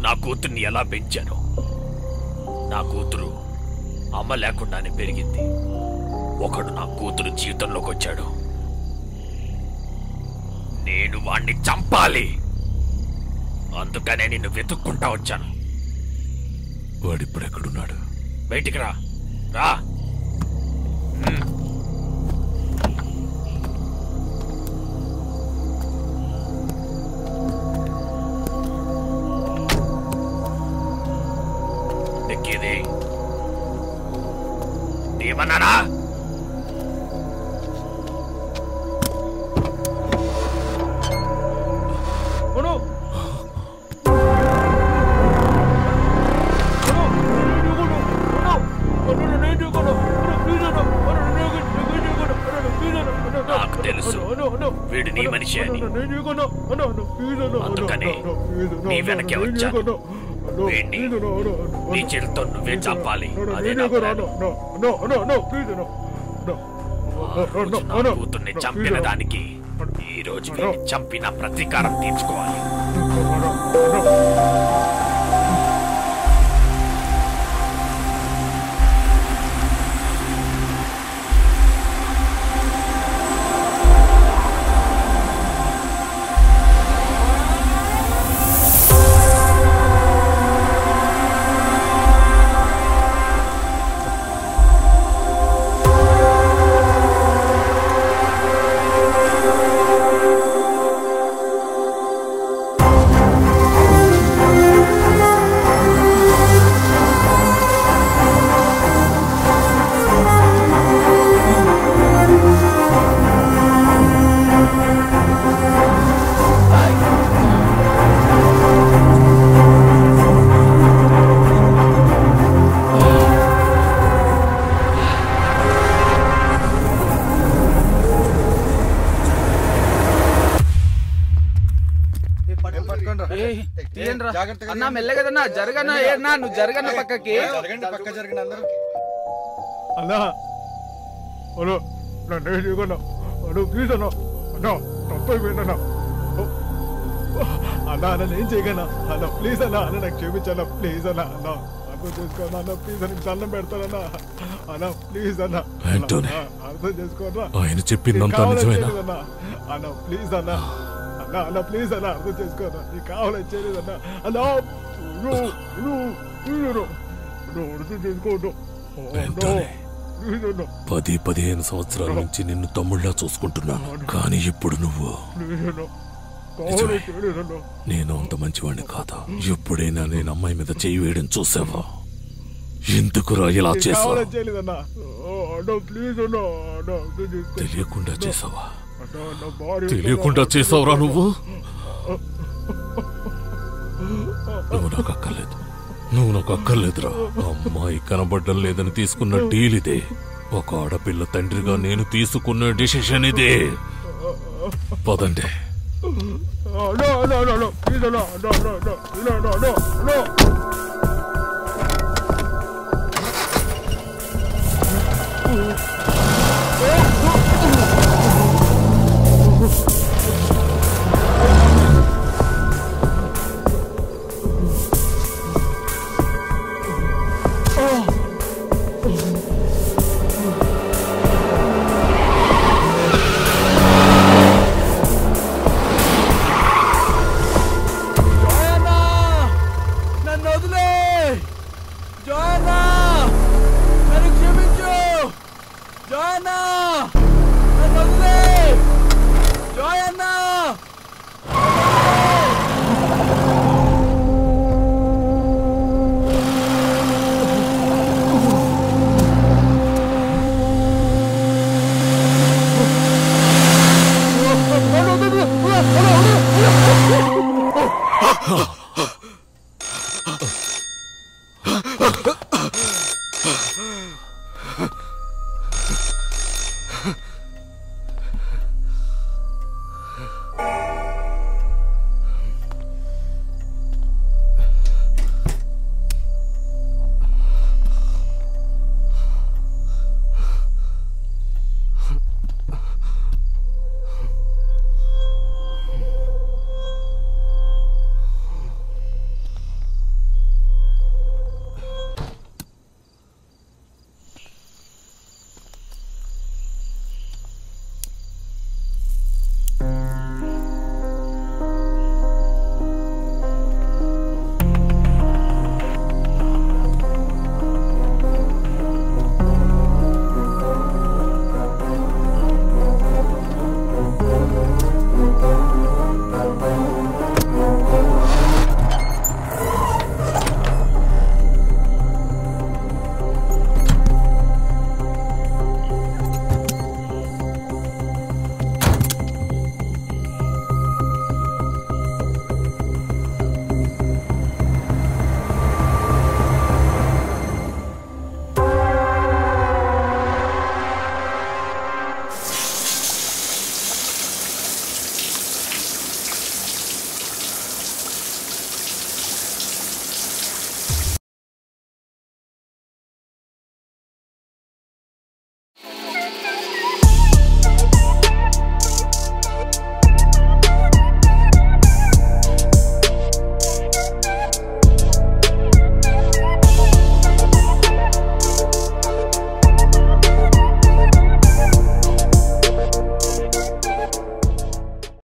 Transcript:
నా కూతుర్ని ఎలా పెంచాను. నా కూతురు అమ్మ లేకుండానే పెరిగింది. ఒకడు నా కూతురు జీవితంలోకి వచ్చాడు. నేను వాణ్ణి చంపాలి. అందుకనే నిన్ను వెతుక్కుంటా వచ్చాను. వాడిప్పుడెక్కడున్నాడు? బయటికి రా. రా. ఎక్కేది ఏమన్నానా? నాకు తెలుసు వీడు నీ మనిషి అని. అందుకనే నీ వెనకే వచ్చాను. వీడిని నీ చేతితో నువ్వే చంపాలి. అదే నా ప్లాన్. నా కూతుర్ని చంపిన దానికి ఈ రోజు వీడిని చంపిన ప్రతీకారం తీర్చుకోవాలి. అన్నా మెల్లగదన్నా జరగన్నా. ఏనా నువ్వు జరగన్న పక్కకి. అన్నా హలో నన్ను ప్లీజ్ అన్నా. అన్నా తప్పైపోయిందన్నా. అన్నా అన్న నేను చేయగలనా? అన్న ప్లీజ్ అన్నా. అన్న నాకు క్షమించన్నా. ప్లీజ్ అన్నా. అన్న అర్థం చేసుకోనా? అన్న ప్లీజ్ అని దండం పెడతానన్నా. అన్న ప్లీజ్ అన్నా. అర్థం చేసుకోనా? ఆయన చెప్పిందంతా నిజమేనా? అన్న ప్లీజ్ అన్నా. అన్నా అన్న ప్లీజ్ అన్నా అర్థం చేసుకోనా? నీకు కావాలని చేయలేదన్నా. అన్నా అర్థం చేసుకోను. 10-15 సంవత్సరాల నుంచి నిన్ను తమ్ముళ్ళ చూసుకుంటున్నాను. కానీ ఇప్పుడు నువ్వు నేను అంత మంచివాడిని కాదా? ఎప్పుడైనా నేను అమ్మాయి మీద చేయి వేయడం చూసావా? ఎందుకురా ఇలా చేసావా? తెలియకుండా చేసావా? తెలియకుండా చేసావురా నువ్వు? నువ్వు నాకు అక్కర్లేదు. నువ్వు నాకు అక్కర్లేదురా. అమ్మాయి కనబడ్డం లేదని తీసుకున్న డీల్ ఇదే. ఒక ఆడపిల్ల తండ్రిగా నేను తీసుకున్న డిసిషన్ ఇదే. పదండి.